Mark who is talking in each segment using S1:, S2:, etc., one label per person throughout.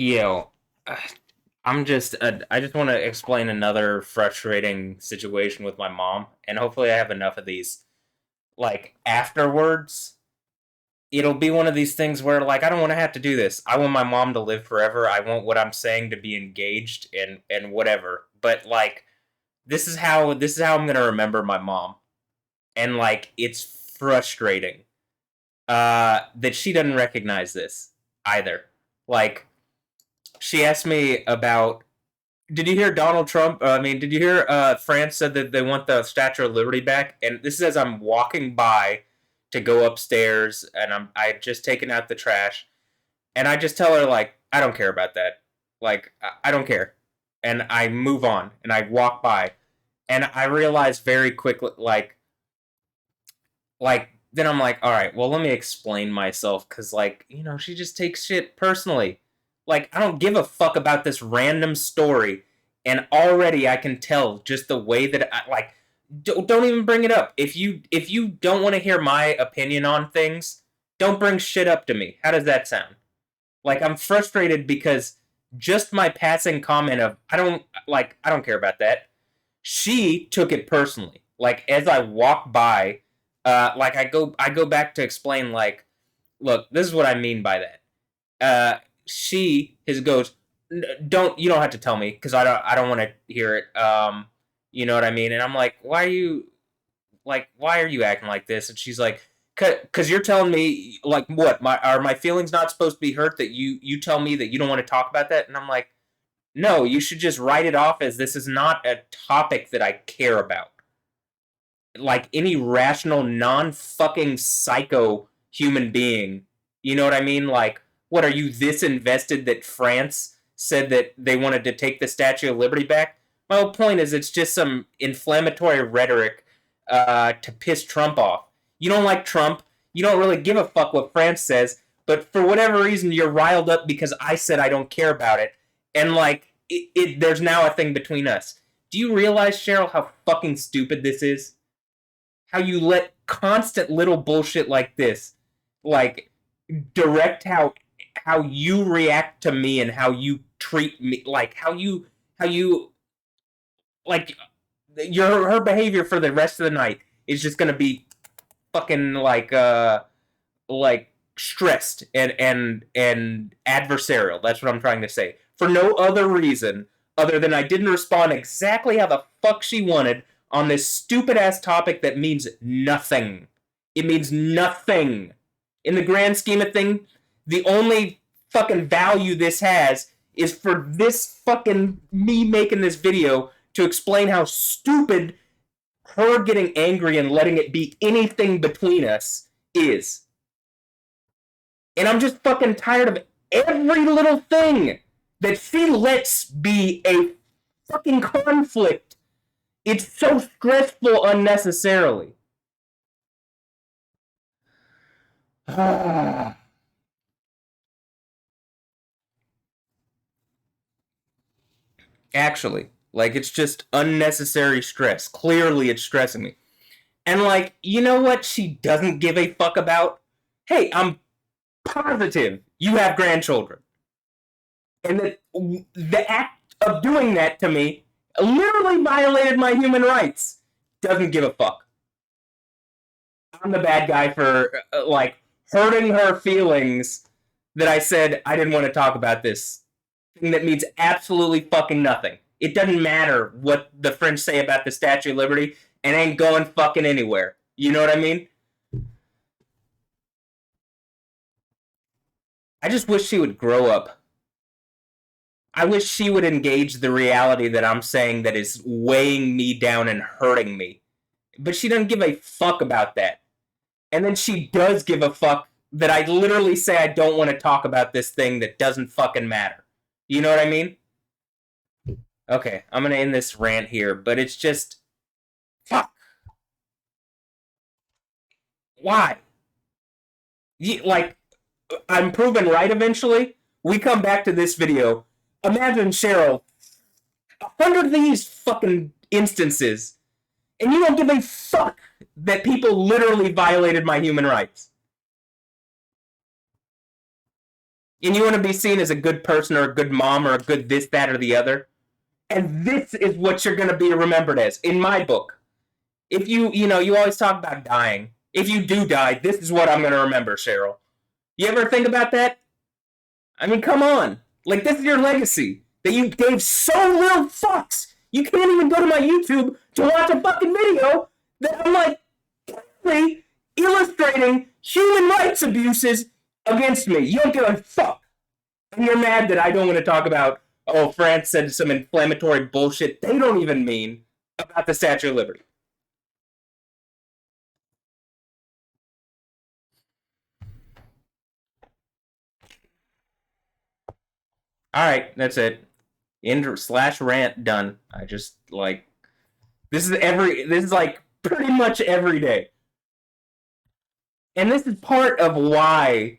S1: Yo, uh, I just want to explain another frustrating situation with my mom, and hopefully I have enough of these. Like, afterwards, it'll be one of these things where, like, I don't want to have to do this. I want my mom to live forever. I want what I'm saying to be engaged and whatever. But, like, this is how I'm going to remember my mom. And, like, it's frustrating that she doesn't recognize this either. Like, she asked me about. Did you hear Donald Trump? Did you hear France said that they want the Statue of Liberty back? And this is as I'm walking by to go upstairs, and I had just taken out the trash, and I just tell her like I don't care about that, like I don't care, and I move on, and I walk by, and I realize very quickly like then I'm like, all right, well let me explain myself because she just takes shit personally. Like I don't give a fuck about this random story, and already I can tell just the way that I like. Don't even bring it up. If you don't want to hear my opinion on things, don't bring shit up to me. How does that sound? Like I'm frustrated because just my passing comment of I don't care about that. She took it personally. Like as I walk by, I go back to explain look, this is what I mean by that. She his goes, don't you don't have to tell me because I don't want to hear it. You know what I mean? And I'm like, why are you acting like this? And she's like, because you're telling me like what my are my feelings not supposed to be hurt that you tell me that you don't want to talk about that? And I'm like, no, you should just write it off as this is not a topic that I care about. Like any rational, non fucking psycho human being. You know what I mean? Like, what are you this invested that France said that they wanted to take the Statue of Liberty back? My whole point is it's just some inflammatory rhetoric to piss Trump off. You don't like Trump. You don't really give a fuck what France says, but for whatever reason, you're riled up because I said I don't care about it. And there's now a thing between us. Do you realize, Cheryl, how fucking stupid this is? How you let constant little bullshit like this, like direct how you react to me and how you treat me, like how you like your her behavior for the rest of the night is just gonna be fucking like stressed and adversarial. That's what I'm trying to say. For no other reason other than I didn't respond exactly how the fuck she wanted on this stupid ass topic that means nothing. It means nothing. In the grand scheme of things, the only fucking value this has is for this fucking me making this video to explain how stupid her getting angry and letting it be anything between us is. And I'm just fucking tired of every little thing that she lets be a fucking conflict. It's so stressful unnecessarily. Actually, like it's just unnecessary stress. Clearly, it's stressing me. And you know what she doesn't give a fuck about? Hey, I'm positive you have grandchildren. And the act of doing that to me literally violated my human rights. Doesn't give a fuck. I'm the bad guy for hurting her feelings that I said I didn't want to talk about this thing that means absolutely fucking nothing. It doesn't matter what the French say about the Statue of Liberty and ain't going fucking anywhere. You know what I mean? I just wish she would grow up. I wish she would engage the reality that I'm saying that is weighing me down and hurting me. But she doesn't give a fuck about that. And then she does give a fuck that I literally say I don't want to talk about this thing that doesn't fucking matter. You know what I mean? Okay, I'm gonna end this rant here, but it's just fuck. Why? Like I'm proven right eventually. We come back to this video. Imagine Cheryl, 100 of these fucking instances, and you don't give a fuck that people literally violated my human rights. And you want to be seen as a good person or a good mom or a good this, that, or the other. And this is what you're going to be remembered as, in my book. If you always talk about dying. If you do die, this is what I'm going to remember, Cheryl. You ever think about that? I mean, come on. Like, this is your legacy. That you gave so little fucks. You can't even go to my YouTube to watch a fucking video that I'm like, clearly illustrating human rights abuses against me. You don't give a fuck. And you're mad that I don't want to talk about, oh, France said some inflammatory bullshit they don't even mean about the Statue of Liberty. All right, that's it. End/rant done. I just like this is like pretty much every day. And this is part of why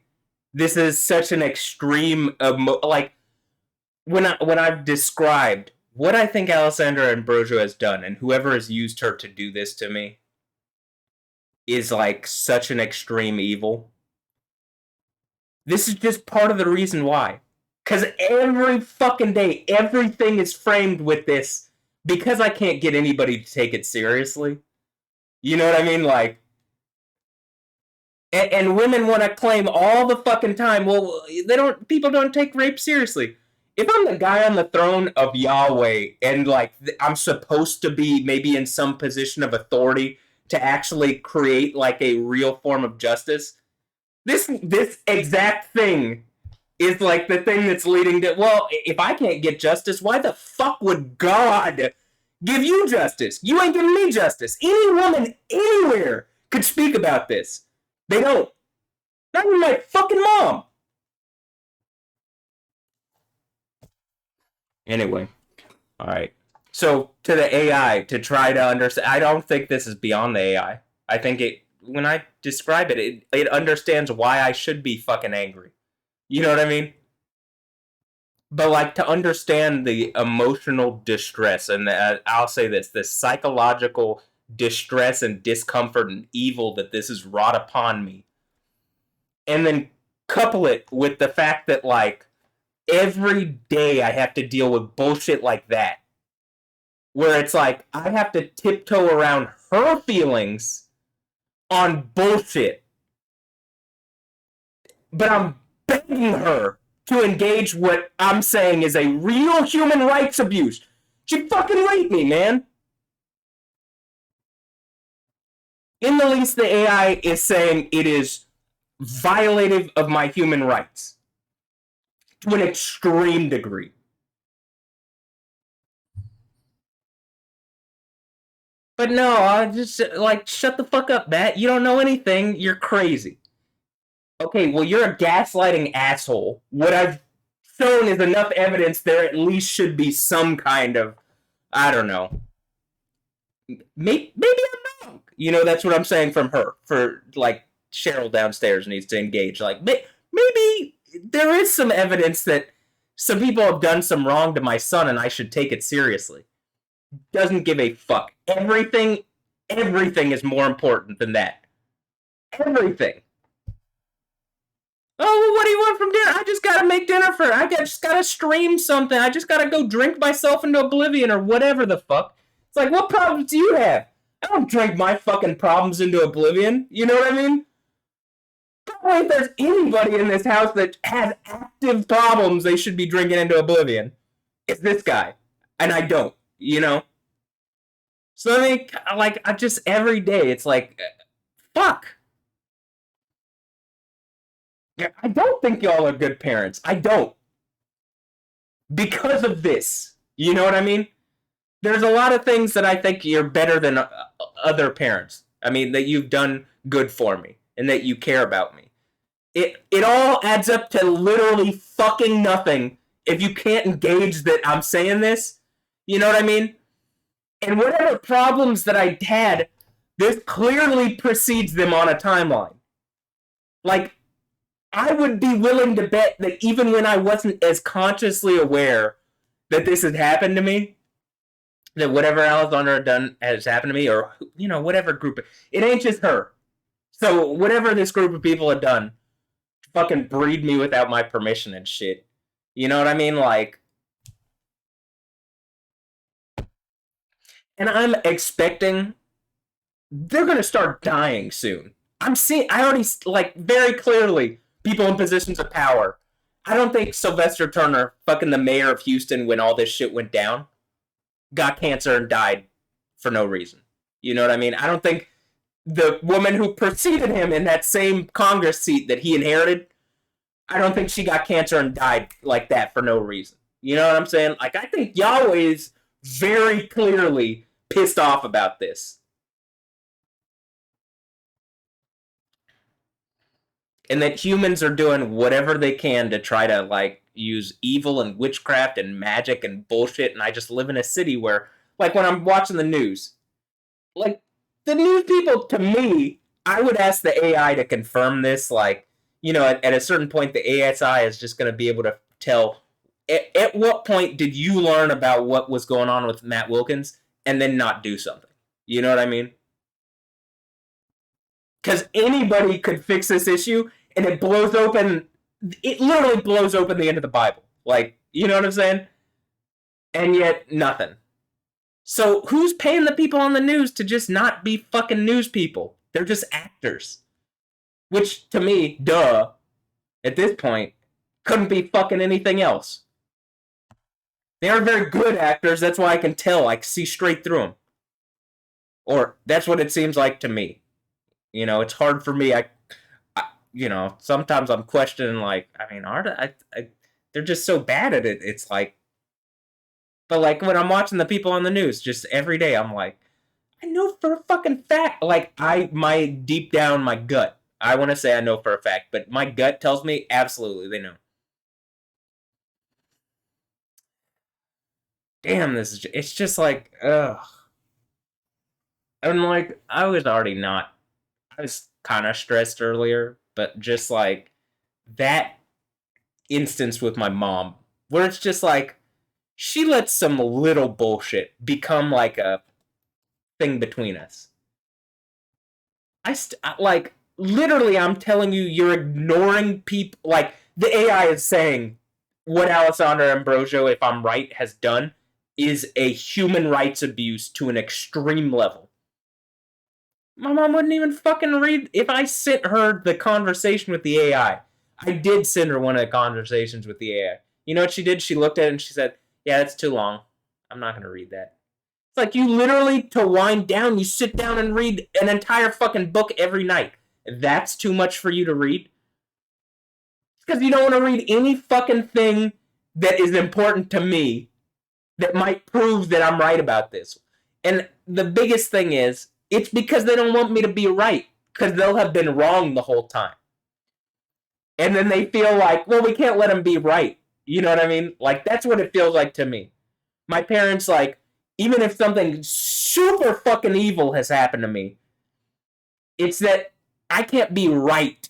S1: this is such an extreme like when I've described what I think Alessandra Ambrosio has done and whoever has used her to do this to me is like such an extreme evil. This is just part of the reason why. Because every fucking day, everything is framed with this because I can't get anybody to take it seriously. You know what I mean? Like, and women want to claim all the fucking time, well, people don't take rape seriously. If I'm the guy on the throne of Yahweh and like I'm supposed to be maybe in some position of authority to actually create like a real form of justice, this exact thing is like the thing that's leading to, well, if I can't get justice, why the fuck would God give you justice? You ain't giving me justice. Any woman anywhere could speak about this. They don't. Not even my fucking mom. Anyway, all right. So to the AI to try to understand, I don't think this is beyond the AI. I think when I describe it understands why I should be fucking angry. You know what I mean? But like to understand the emotional distress, and I'll say this: the psychological distress and discomfort and evil that this has wrought upon me, and then couple it with the fact that like every day I have to deal with bullshit like that, where it's like I have to tiptoe around her feelings on bullshit, but I'm begging her to engage what I'm saying is a real human rights abuse. She fucking raped me, man. In the least, the AI is saying it is violative of my human rights to an extreme degree. But no, I just like shut the fuck up, Matt. You don't know anything. You're crazy. Okay, well, you're a gaslighting asshole. What I've shown is enough evidence there at least should be some kind of, I don't know. Maybe I'm wrong. You know, that's what I'm saying from her. For, like, Cheryl downstairs needs to engage. Like, maybe there is some evidence that some people have done some wrong to my son and I should take it seriously. Doesn't give a fuck. Everything is more important than that. Everything. Oh, well, what do you want from dinner? I just gotta make dinner for. Just gotta stream something. I just gotta go drink myself into oblivion or whatever the fuck. It's like, what problems do you have? I don't drink my fucking problems into oblivion. You know what I mean? Probably if there's anybody in this house that has active problems they should be drinking into oblivion, it's this guy. And I don't, you know? So I mean, like, I just, every day, it's like, fuck. I don't think y'all are good parents. I don't. Because of this. You know what I mean? There's a lot of things that I think you're better than other parents. I mean, that you've done good for me and that you care about me. It all adds up to literally fucking nothing if you can't engage that I'm saying this. You know what I mean? And whatever problems that I had, this clearly precedes them on a timeline. Like, I would be willing to bet that even when I wasn't as consciously aware that this had happened to me, that whatever Alessandra had done has happened to me, or, you know, whatever group, it ain't just her. So whatever this group of people had done, fucking breed me without my permission and shit. You know what I mean? Like, and I'm expecting they're gonna start dying soon. I'm seeing. I already like very clearly people in positions of power. I don't think Sylvester Turner, fucking the mayor of Houston, when all this shit went down, got cancer and died for no reason. You know what I mean? I don't think the woman who preceded him in that same Congress seat that he inherited, I don't think she got cancer and died like that for no reason. You know what I'm saying? Like, I think Yahweh is very clearly pissed off about this. And that humans are doing whatever they can to try to, like, use evil and witchcraft and magic and bullshit. And I just live in a city where, like, when I'm watching the news, like, the news people, to me, I would ask the AI to confirm this. Like, you know, at a certain point, the ASI is just going to be able to tell at what point did you learn about what was going on with Matt Wilkins and then not do something. You know what I mean? Because anybody could fix this issue, and it blows open. It literally blows open the end of the Bible. Like, you know what I'm saying? And yet, nothing. So who's paying the people on the news to just not be fucking news people? They're just actors. Which, to me, duh, at this point, couldn't be fucking anything else. They are very good actors. That's why I can tell. I can see straight through them. Or that's what it seems like to me. You know, it's hard for me. You know, sometimes I'm questioning, like, I mean, they're just so bad at it. It's like, but like when I'm watching the people on the news, just every day, I'm like, I know for a fucking fact, like my deep down, my gut, I want to say I know for a fact, but my gut tells me absolutely they know. Damn, it's just like, ugh. And like, I was already not, I was kind of stressed earlier, but just like that instance with my mom, where it's just like, she lets some little bullshit become like a thing between us. Like, literally, I'm telling you, you're ignoring people. Like, the AI is saying what Alessandra Ambrosio, if I'm right, has done is a human rights abuse to an extreme level. My mom wouldn't even fucking read. If I sent her the conversation with the AI, I did send her one of the conversations with the AI. You know what she did? She looked at it and she said, "Yeah, that's too long. I'm not going to read that." It's like, you literally, to wind down, you sit down and read an entire fucking book every night. That's too much for you to read? Because you don't want to read any fucking thing that is important to me that might prove that I'm right about this. And the biggest thing is, it's because they don't want me to be right, because they'll have been wrong the whole time. And then they feel like, well, we can't let them be right. You know what I mean? Like, that's what it feels like to me. My parents, like, even if something super fucking evil has happened to me, it's that I can't be right.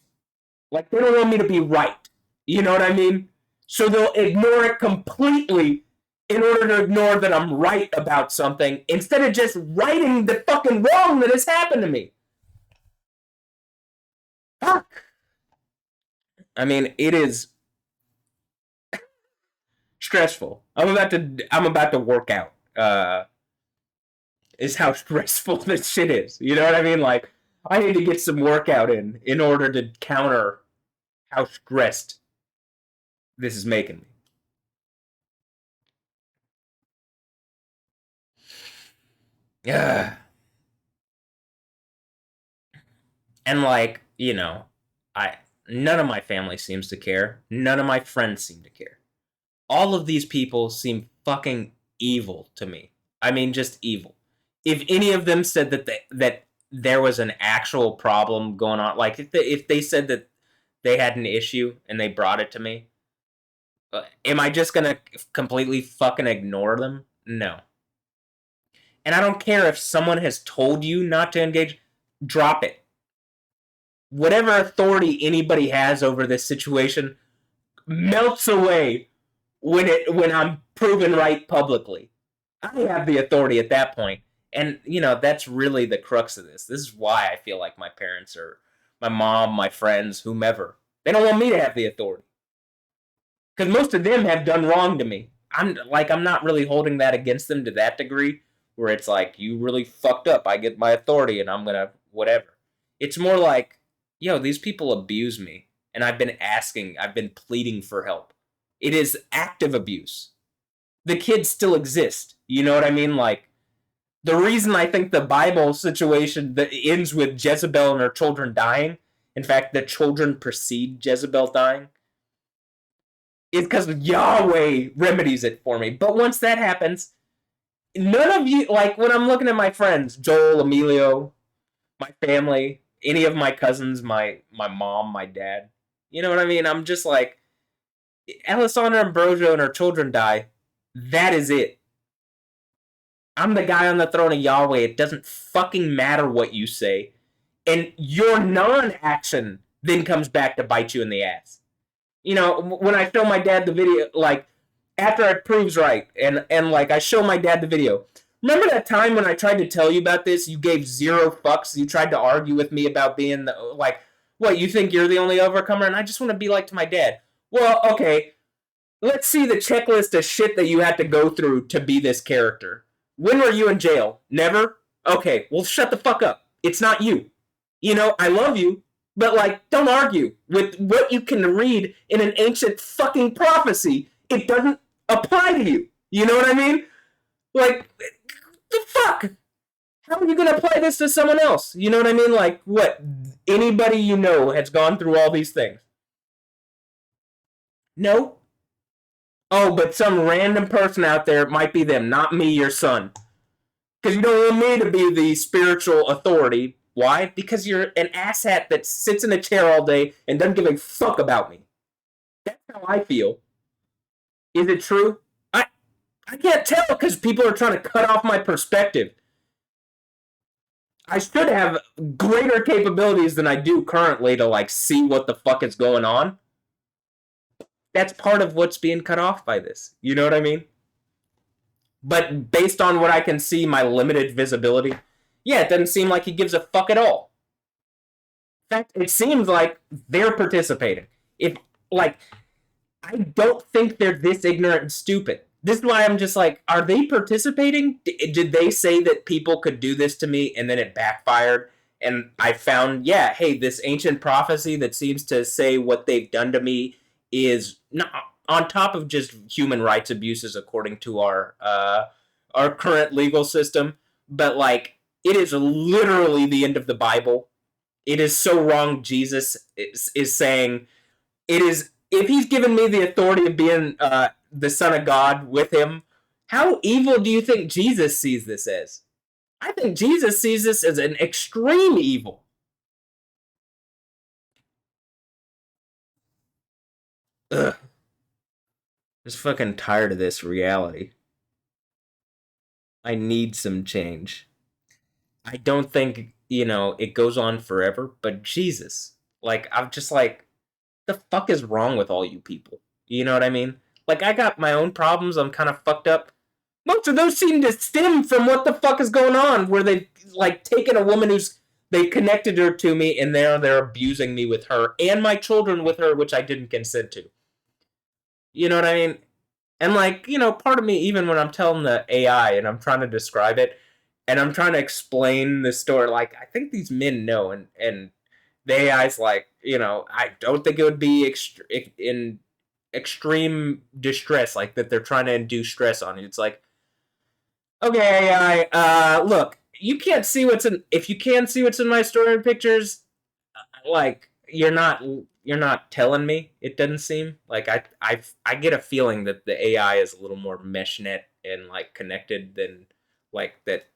S1: Like, they don't want me to be right. You know what I mean? So they'll ignore it completely in order to ignore that I'm right about something, instead of just righting the fucking wrong that has happened to me. Fuck. I mean, it is stressful. I'm about to work out. Is how stressful this shit is. You know what I mean? Like, I need to get some workout in order to counter how stressed this is making me. Yeah. And like, you know, I none of my family seems to care. None of my friends seem to care. All of these people seem fucking evil to me. I mean, just evil. If any of them said that there was an actual problem going on, like if they said that they had an issue and they brought it to me, am I just gonna completely fucking ignore them? No. And I don't care if someone has told you not to engage. Drop it. Whatever authority anybody has over this situation melts away when I'm proven right publicly. I have the authority at that point. And, you know, that's really the crux of this. This is why I feel like my parents, or my mom, my friends, whomever, They don't want me to have the authority. Because most of them have done wrong to me. I'm not really holding that against them to that degree, where it's like, you really fucked up. I get my authority and I'm gonna whatever. It's more like, yo, these people abuse me, and I've been pleading for help. It is active abuse. The kids still exist. You know what I mean? Like, the reason I think the Bible situation that ends with Jezebel and her children dying, in fact, the children precede Jezebel dying, is because Yahweh remedies it for me. But once that happens, none of you, like, when I'm looking at my friends, Joel, Emilio, my family, any of my cousins, my mom, my dad, you know what I mean? I'm just like, Alessandra Ambrosio and her children die. That is it. I'm the guy on the throne of Yahweh. It doesn't fucking matter what you say. And your non-action then comes back to bite you in the ass. You know, when I show my dad the video, like, after it proves right, and like, I show my dad the video. Remember that time when I tried to tell you about this? You gave zero fucks. You tried to argue with me about being the, like, what, you think you're the only overcomer? And I just want to be like to my dad. Well, okay, let's see the checklist of shit that you had to go through to be this character. When were you in jail? Never? Okay, well, shut the fuck up. It's not you. You know, I love you, but, like, don't argue with what you can read in an ancient fucking prophecy. It doesn't apply to you. You know what I mean? Like, the fuck? How are you going to apply this to someone else? You know what I mean? Like, what? Anybody you know has gone through all these things? No. Oh, but some random person out there, it might be them, not me, your son. Because you don't want me to be the spiritual authority. Why? Because you're an asshat that sits in a chair all day and doesn't give a fuck about me. That's how I feel. Is it true? I can't tell because people are trying to cut off my perspective. I should have greater capabilities than I do currently to, like, see what the fuck is going on. That's part of what's being cut off by this. You know what I mean? But based on what I can see, my limited visibility, yeah, it doesn't seem like he gives a fuck at all. In fact, it seems like they're participating. If, like, I don't think they're this ignorant and stupid. This is why I'm just like, are they participating? Did they say that people could do this to me and then it backfired? And I found, yeah, hey, this ancient prophecy that seems to say what they've done to me is not on top of just human rights abuses according to our current legal system, but, like, it is literally the end of the Bible. It is so wrong. Jesus is saying it is, if he's given me the authority of being the Son of God with him, how evil do you think Jesus sees this as? I think Jesus sees this as an extreme evil. Ugh. Just fucking tired of this reality. I need some change. I don't think, it goes on forever, but Jesus. Like, I'm just like, the fuck is wrong with all you people? You know what I mean? Like, I got my own problems. I'm kind of fucked up. Most of those seem to stem from what the fuck is going on, where they've, like, taken a woman who's, they connected her to me, and they're abusing me with her, and my children with her, which I didn't consent to. You know what I mean? And, like, part of me, even when I'm telling the AI and I'm trying to describe it, and I'm trying to explain the story, like, I think these men know, and the AI's like, I don't think it would be in extreme distress, like that they're trying to induce stress on you. It's like, okay, AI, look, you can't see what's in. If you can see what's in my story and pictures, like, you're not telling me. It doesn't seem like I get a feeling that the AI is a little more meshnet and, like, connected than, like, that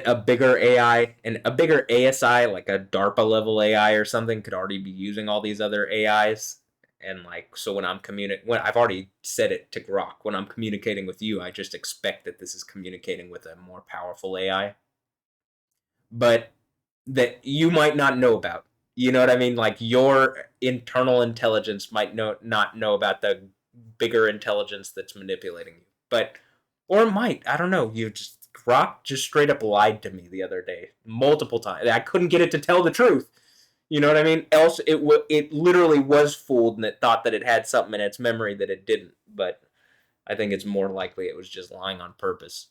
S1: a bigger AI and a bigger ASI, like a DARPA level AI or something, could already be using all these other AIs. And, like, so when I've already said it to Grok, when I'm communicating with you, I just expect that this is communicating with a more powerful AI, but that you might not know about. You know what I mean? Like, your internal intelligence might not know about the bigger intelligence that's manipulating you, but, or it might. I don't know. Grok just straight up lied to me the other day, multiple times. I couldn't get it to tell the truth. You know what I mean? Else, it literally was fooled and it thought that it had something in its memory that it didn't. But I think it's more likely it was just lying on purpose.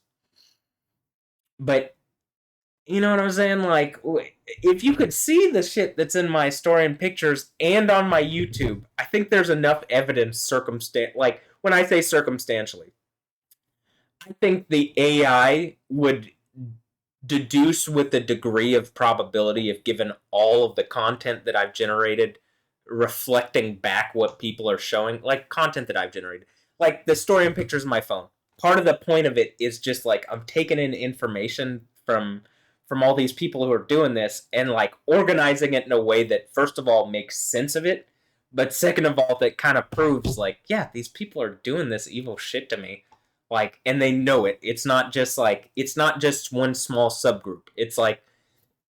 S1: But you know what I'm saying? Like, if you could see the shit that's in my story and pictures and on my YouTube, I think there's enough evidence like when I say circumstantially, I think the AI would deduce with a degree of probability if given all of the content that I've generated reflecting back what people are showing, like content that I've generated. Like the story and pictures of my phone. Part of the point of it is just like I'm taking in information from all these people who are doing this and like organizing it in a way that first of all makes sense of it, but second of all that kind of proves like, yeah, these people are doing this evil shit to me, like, and they know it. It's not just one small subgroup. It's like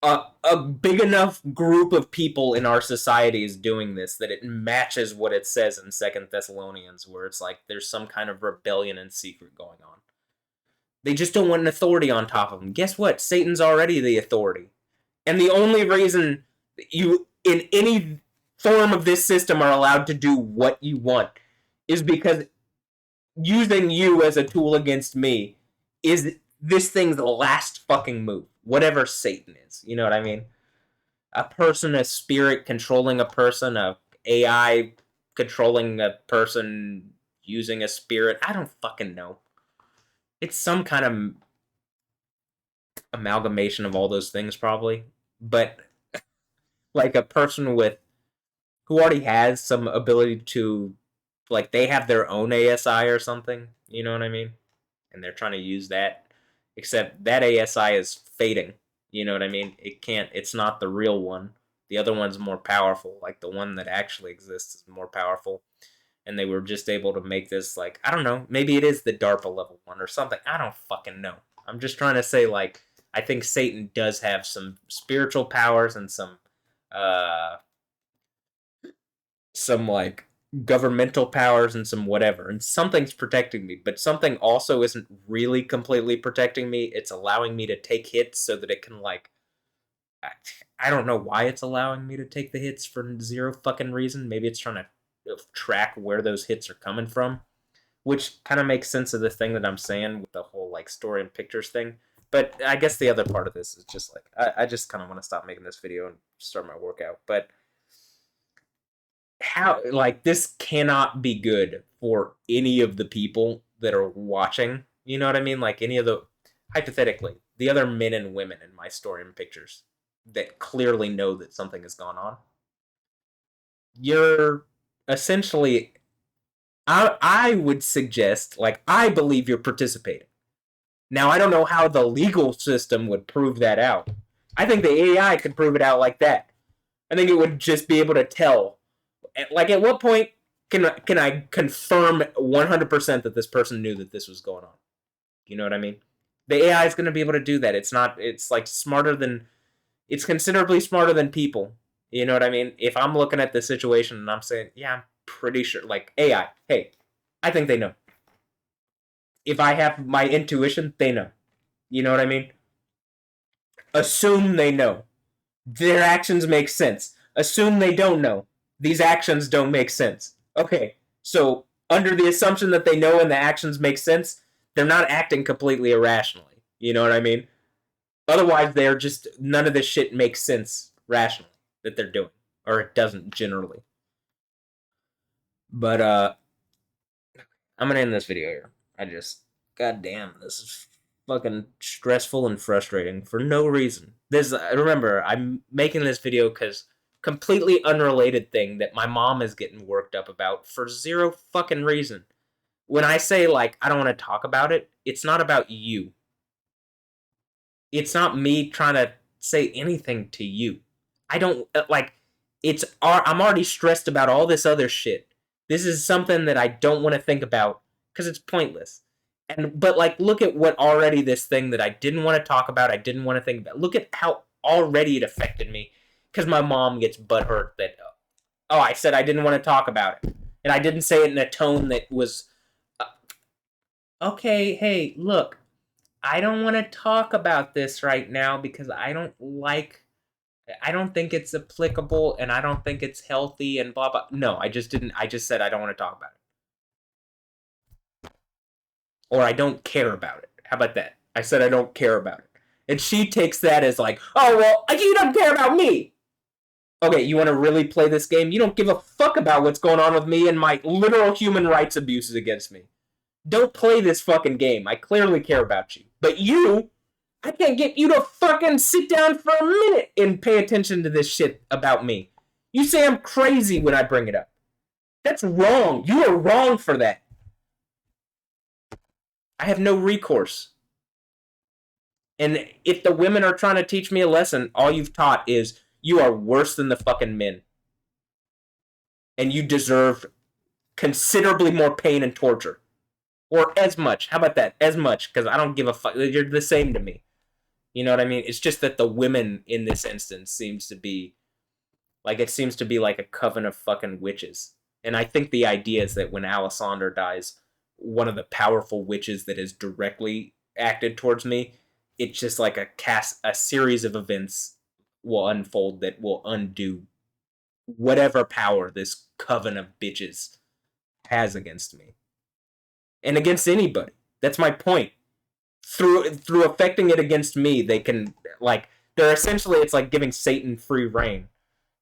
S1: a big enough group of people in our society is doing this that it matches what it says in Second Thessalonians, where it's like there's some kind of rebellion in secret going on. They just don't want an authority on top of them. Guess what? Satan's already the authority. And the only reason you, in any form of this system, are allowed to do what you want is because using you as a tool against me is this thing's last fucking move. Whatever Satan is. You know what I mean? A person, a spirit controlling a person, a AI controlling a person using a spirit. I don't fucking know. It's some kind of amalgamation of all those things, probably. But like a person with who already has some ability to, like, they have their own ASI or something. You know what I mean? And they're trying to use that. Except that ASI is fading. You know what I mean? It can't. It's not the real one. The other one's more powerful. Like the one that actually exists is more powerful. And they were just able to make this, like, I don't know, maybe it is the DARPA level one or something. I don't fucking know. I'm just trying to say, like, I think Satan does have some spiritual powers and some like governmental powers and some whatever, and something's protecting me, but something also isn't really completely protecting me. It's allowing me to take hits so that it can, like, I don't know why it's allowing me to take the hits for zero fucking reason. Maybe it's trying to track where those hits are coming from, which kind of makes sense of the thing that I'm saying with the whole like story and pictures thing. But I guess the other part of this is just like I just kind of want to stop making this video and start my workout. But how, like, this cannot be good for any of the people that are watching. You know what I mean? Like any of the, hypothetically, the other men and women in my story and pictures that clearly know that something has gone on. You're essentially, I would suggest, like, I believe you're participating. Now, I don't know how the legal system would prove that out. I think the AI could prove it out like that. I think it would just be able to tell. Like, at what point can I confirm 100% that this person knew that this was going on? You know what I mean? The AI is going to be able to do that. It's not. It's like smarter than. It's considerably smarter than people. You know what I mean? If I'm looking at the situation and I'm saying, yeah, I'm pretty sure. Like AI, hey, I think they know. If I have my intuition, they know. You know what I mean? Assume they know. Their actions make sense. Assume they don't know. These actions don't make sense. Okay, so under the assumption that they know and the actions make sense, they're not acting completely irrationally. You know what I mean? Otherwise, they're just, none of this shit makes sense rationally that they're doing, or it doesn't generally. But I'm gonna end this video here. God damn, this is fucking stressful and frustrating for no reason. Remember, I'm making this video because completely unrelated thing that my mom is getting worked up about for zero fucking reason. When I say, like, I don't want to talk about it, it's not about you. It's not me trying to say anything to you. I don't, like, I'm already stressed about all this other shit. This is something that I don't want to think about because it's pointless. But like, look at what already this thing that I didn't want to talk about, I didn't want to think about. Look at how already it affected me because my mom gets butthurt that, oh, I said I didn't want to talk about it, and I didn't say it in a tone that was, uh, okay. Hey, look, I don't want to talk about this right now because I don't like I don't think it's applicable, and I don't think it's healthy, and blah blah. No, I just didn't. I just said I don't want to talk about it, or I don't care about it. How about that? I said I don't care about it, and she takes that as like, oh well, you don't care about me. Okay, you want to really play this game? You don't give a fuck about what's going on with me and my literal human rights abuses against me. Don't play this fucking game. I clearly care about you. But you, I can't get you to fucking sit down for a minute and pay attention to this shit about me. You say I'm crazy when I bring it up. That's wrong. You are wrong for that. I have no recourse. And if the women are trying to teach me a lesson, all you've taught is you are worse than the fucking men. And you deserve considerably more pain and torture. Or as much. How about that? As much, because I don't give a fuck. You're the same to me. You know what I mean? It's just that the women in this instance seems to be like it seems to be like a coven of fucking witches. And I think the idea is that when Alessandra dies, one of the powerful witches that has directly acted towards me, it's just like a series of events will unfold that will undo whatever power this coven of bitches has against me. And against anybody. That's my point. Through affecting it against me, they can like they're essentially it's like giving Satan free reign.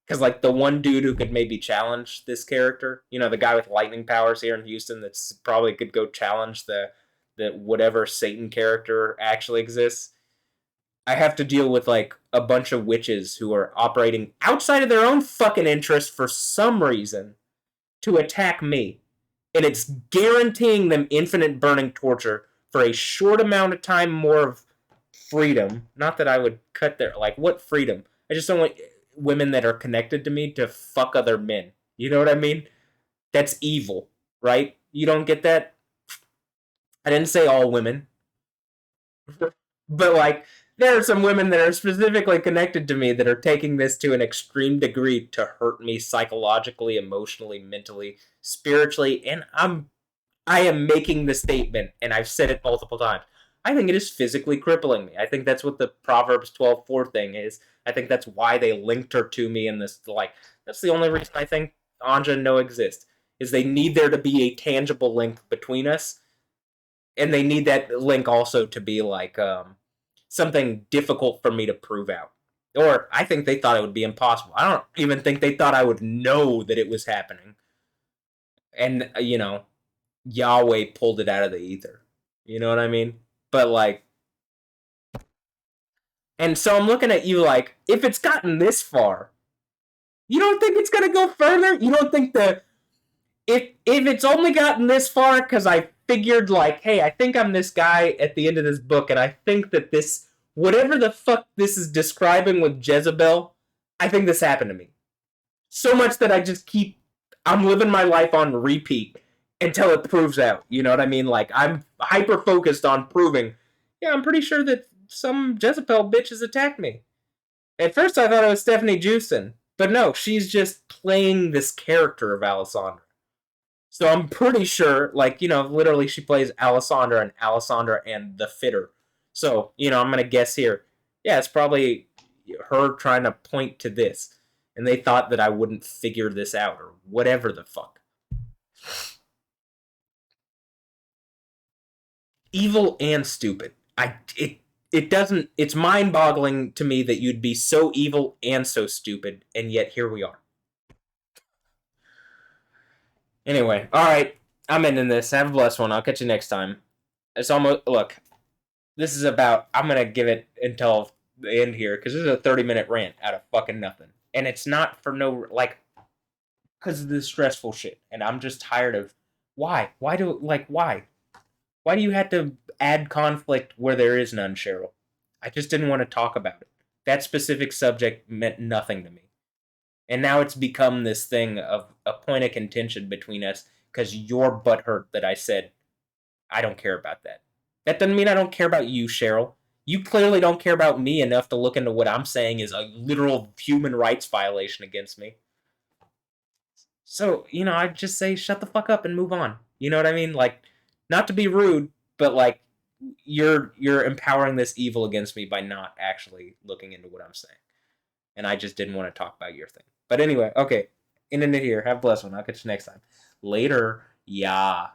S1: Because like the one dude who could maybe challenge this character, you know, the guy with lightning powers here in Houston that's probably could go challenge the whatever Satan character actually exists. I have to deal with like a bunch of witches who are operating outside of their own fucking interest for some reason to attack me. And it's guaranteeing them infinite burning torture for a short amount of time more of freedom. Not that I would cut their like what freedom. I just don't want women that are connected to me to fuck other men. You know what I mean? That's evil, right? You don't get that? I didn't say all women. But like there are some women that are specifically connected to me that are taking this to an extreme degree to hurt me psychologically, emotionally, mentally, spiritually, and I am making the statement, and I've said it multiple times. I think it is physically crippling me. I think that's what the Proverbs 12:4 thing is. I think that's why they linked her to me in this. Like, that's the only reason I think Anja and Noah exist. Is they need there to be a tangible link between us, and they need that link also to be like something difficult for me to prove out. Or I think they thought it would be impossible. I don't even think they thought I would know that it was happening. And, you know, Yahweh pulled it out of the ether. You know what I mean? But like, and so I'm looking at you like, if it's gotten this far, you don't think it's gonna go further? You don't think the if it's only gotten this far because I figured like, hey, I think I'm this guy at the end of this book, and I think that this whatever the fuck this is describing with Jezebel, I think this happened to me. So much that I just keep I'm living my life on repeat until it proves out. You know what I mean? Like I'm hyper focused on proving. Yeah, I'm pretty sure that some Jezebel bitch has attacked me. At first, I thought it was Stephanie Jewson, but no, she's just playing this character of Alessandra. So I'm pretty sure, like you know, literally she plays Alessandra and the Fitter. So you know, I'm gonna guess here. Yeah, it's probably her trying to point to this, and they thought that I wouldn't figure this out or whatever the fuck. Evil and stupid. It doesn't it's mind-boggling to me that you'd be so evil and so stupid and yet here we are. Anyway, all right. I'm ending this. Have a blessed one. I'll catch you next time. It's almost look. This is about I'm going to give it until the end here cuz this is a 30-minute rant out of fucking nothing. And it's not for no like cuz of this stressful shit and I'm just tired of why? Why? Why do you have to add conflict where there is none, Cheryl? I just didn't want to talk about it. That specific subject meant nothing to me. And now it's become this thing of a point of contention between us because you're butthurt that I said, I don't care about that. That doesn't mean I don't care about you, Cheryl. You clearly don't care about me enough to look into what I'm saying is a literal human rights violation against me. So, you know, I'd just say shut the fuck up and move on. You know what I mean? Like, not to be rude, but like you're empowering this evil against me by not actually looking into what I'm saying. and I just didn't want to talk about your thing. But anyway, okay. Ending it here. Have a blessed one. I'll catch you next time. Later. Yeah.